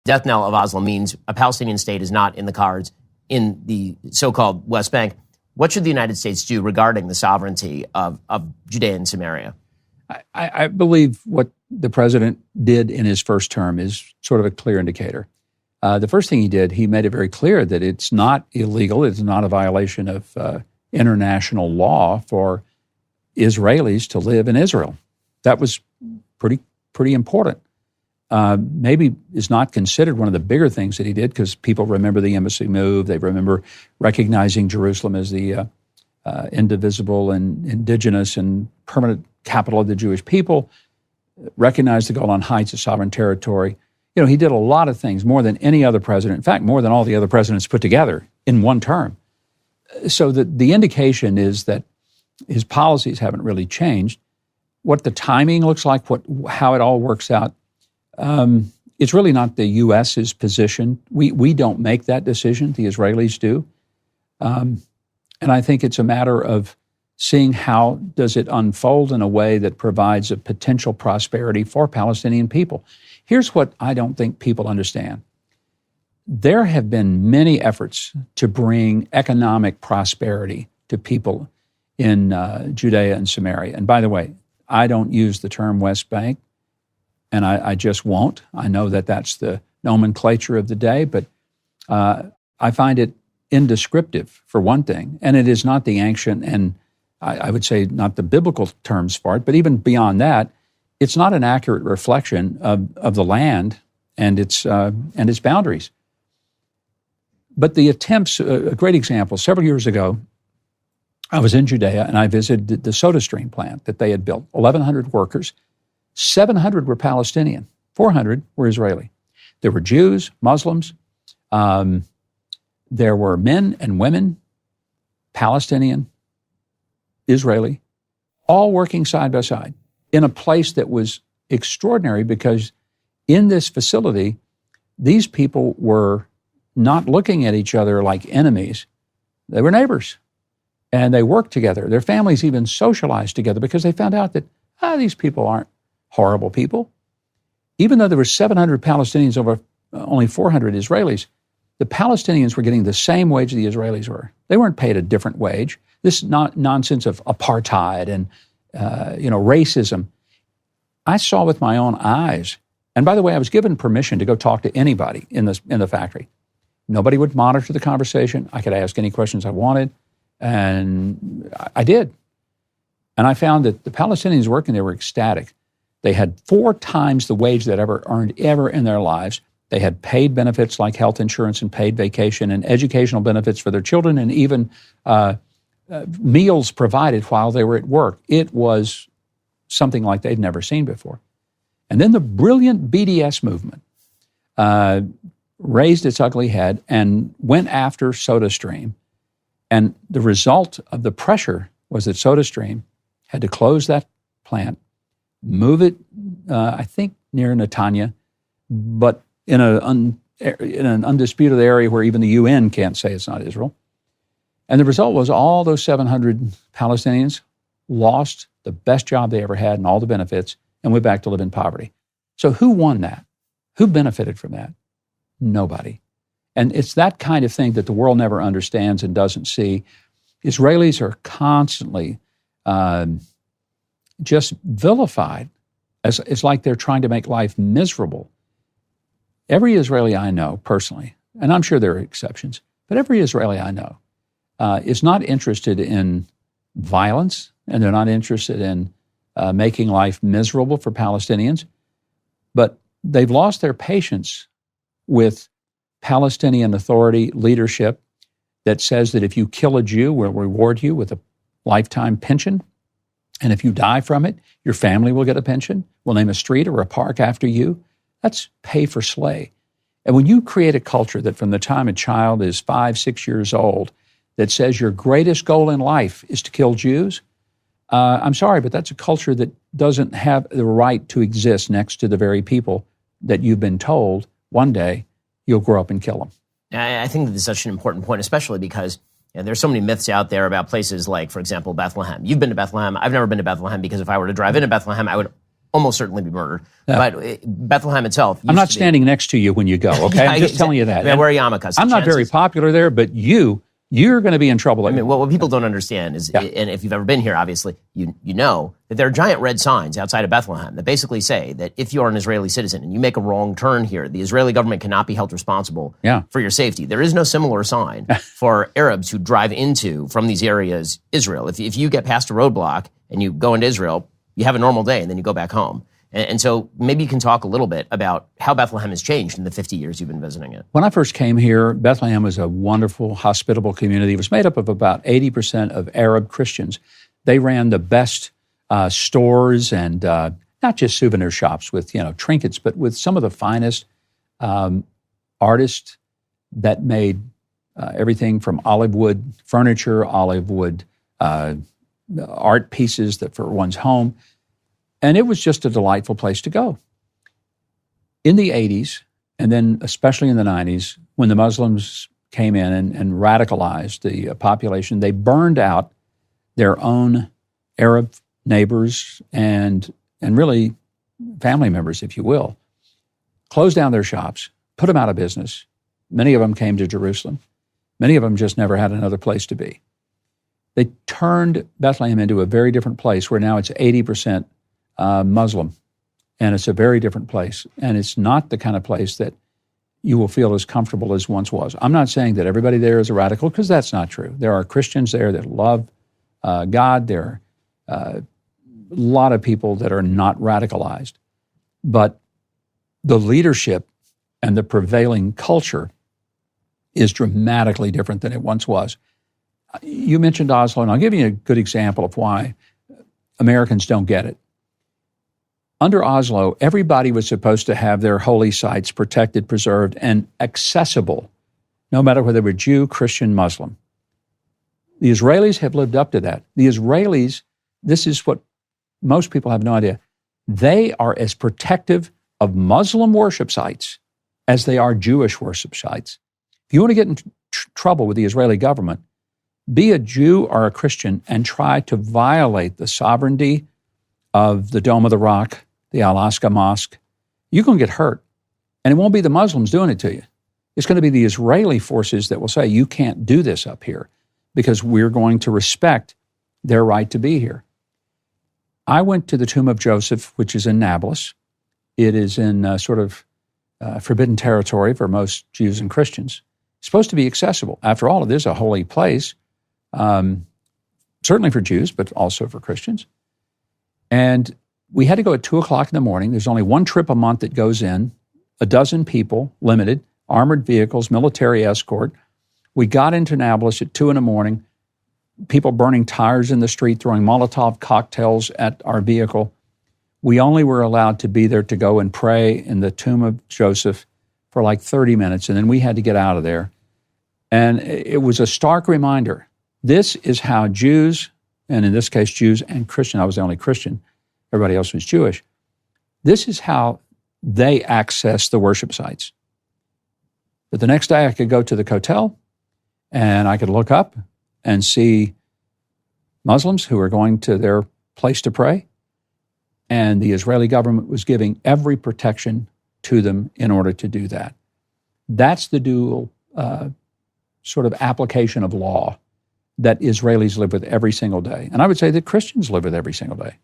death knell of Oslo means a Palestinian state is not in the cards in the so-called West Bank. What should the United States do regarding the sovereignty of Judea and Samaria? I believe what the president did in his first term is sort of a clear indicator. The first thing he did, he made it very clear that it's not illegal, it's not a violation of international law for Israelis to live in Israel. That was pretty important. Maybe is not considered one of the bigger things that he did because people remember the embassy move. They remember recognizing Jerusalem as the indivisible and indigenous and permanent capital of the Jewish people, recognized the Golan Heights as sovereign territory. You know, he did a lot of things, more than any other president, in fact, more than all the other presidents put together in one term. So the indication is that his policies haven't really changed. What the timing looks like, how it all works out, it's really not the U.S.'s position. We don't make that decision. The Israelis do. And I think it's a matter of seeing how does it unfold in a way that provides a potential prosperity for Palestinian people. Here's what I don't think people understand. There have been many efforts to bring economic prosperity to people in Judea and Samaria. And by the way, I don't use the term West Bank, and I just won't. I know that that's the nomenclature of the day, but I find it indescriptive, for one thing, and it is not the ancient and I would say not the biblical terms for it, but even beyond that, it's not an accurate reflection of the land and its boundaries. But the attempts, a great example, several years ago, I was in Judea and I visited the SodaStream plant that they had built, 1,100 workers, 700 were Palestinian, 400 were Israeli. There were Jews, Muslims, there were men and women, Palestinian, Israeli, all working side by side in a place that was extraordinary because in this facility, these people were not looking at each other like enemies. They were neighbors, and they worked together. Their families even socialized together because they found out that these people aren't horrible people. Even though there were 700 Palestinians over only 400 Israelis, the Palestinians were getting the same wage the Israelis were. They weren't paid a different wage. This nonsense of apartheid and racism, I saw with my own eyes. And by the way, I was given permission to go talk to anybody in the factory. Nobody would monitor the conversation. I could ask any questions I wanted, and I did. And I found that the Palestinians working there were ecstatic. They had 4 times the wage they'd ever earned ever in their lives. They had paid benefits like health insurance and paid vacation and educational benefits for their children and even meals provided while they were at work. It was something like they'd never seen before. And then the brilliant BDS movement raised its ugly head and went after SodaStream. And the result of the pressure was that SodaStream had to close that plant, move it, I think, near Netanya, but in an undisputed area where even the UN can't say it's not Israel. And the result was all those 700 Palestinians lost the best job they ever had and all the benefits and went back to live in poverty. So who won that? Who benefited from that? Nobody. And it's that kind of thing that the world never understands and doesn't see. Israelis are constantly just vilified. It's like they're trying to make life miserable. Every Israeli I know personally, and I'm sure there are exceptions, but every Israeli I know is not interested in violence, and they're not interested in making life miserable for Palestinians, but they've lost their patience with Palestinian Authority leadership that says that if you kill a Jew, we'll reward you with a lifetime pension, and if you die from it, your family will get a pension. We'll name a street or a park after you. That's pay for slay. And when you create a culture that from the time a child is 5, 6 years old that says your greatest goal in life is to kill Jews, I'm sorry, but that's a culture that doesn't have the right to exist next to the very people that you've been told one day you'll grow up and kill them. I think that is such an important point, especially because there's so many myths out there about places like, for example, Bethlehem. You've been to Bethlehem. I've never been to Bethlehem because if I were to drive into Bethlehem, I would almost certainly be murdered. Yeah. But Bethlehem itself. I'm not standing next to you when you go, okay? I'm just telling you that. I wear a yarmulke. I'm not very popular there, but you're going to be in trouble. I mean, what people don't understand is, and if you've ever been here, obviously, you know that there are giant red signs outside of Bethlehem that basically say that if you are an Israeli citizen and you make a wrong turn here, the Israeli government cannot be held responsible for your safety. There is no similar sign for Arabs who drive from these areas, Israel. If you get past a roadblock and you go into Israel, you have a normal day and then you go back home. And so maybe you can talk a little bit about how Bethlehem has changed in the 50 years you've been visiting it. When I first came here, Bethlehem was a wonderful, hospitable community. It was made up of about 80% of Arab Christians. They ran the best stores and not just souvenir shops with trinkets, but with some of the finest artists that made everything from olive wood furniture, olive wood art pieces that for one's home. And it was just a delightful place to go. In the 80s, and then especially in the 90s, when the Muslims came in and radicalized the population, they burned out their own Arab neighbors and really family members, if you will, closed down their shops, put them out of business. Many of them came to Jerusalem. Many of them just never had another place to be. They turned Bethlehem into a very different place where now it's 80% Muslim, and it's a very different place. And it's not the kind of place that you will feel as comfortable as once was. I'm not saying that everybody there is a radical, because that's not true. There are Christians there that love God. There are a lot of people that are not radicalized. But the leadership and the prevailing culture is dramatically different than it once was. You mentioned Oslo, and I'll give you a good example of why Americans don't get it. Under Oslo, everybody was supposed to have their holy sites protected, preserved, and accessible, no matter whether they were Jew, Christian, Muslim. The Israelis have lived up to that. The Israelis, this is what most people have no idea, they are as protective of Muslim worship sites as they are Jewish worship sites. If you want to get in trouble with the Israeli government, be a Jew or a Christian and try to violate the sovereignty of the Dome of the Rock, the Al-Aqsa Mosque, you're going to get hurt. And it won't be the Muslims doing it to you. It's going to be the Israeli forces that will say, you can't do this up here because we're going to respect their right to be here. I went to the tomb of Joseph, which is in Nablus. It is in forbidden territory for most Jews and Christians. It's supposed to be accessible. After all, it is a holy place, certainly for Jews, but also for Christians. And we had to go at 2 o'clock in the morning. There's only one trip a month that goes in, 12 people, limited, armored vehicles, military escort. We got into Nablus at 2 in the morning, people burning tires in the street, throwing Molotov cocktails at our vehicle. We only were allowed to be there to go and pray in the tomb of Joseph for like 30 minutes, and then we had to get out of there. And it was a stark reminder. This is how Jews, and in this case, Jews and Christian, I was the only Christian, everybody else was Jewish. This is how they access the worship sites. But the next day I could go to the hotel and I could look up and see Muslims who were going to their place to pray. And the Israeli government was giving every protection to them in order to do that. That's the dual sort of application of law that Israelis live with every single day. And I would say that Christians live with every single day.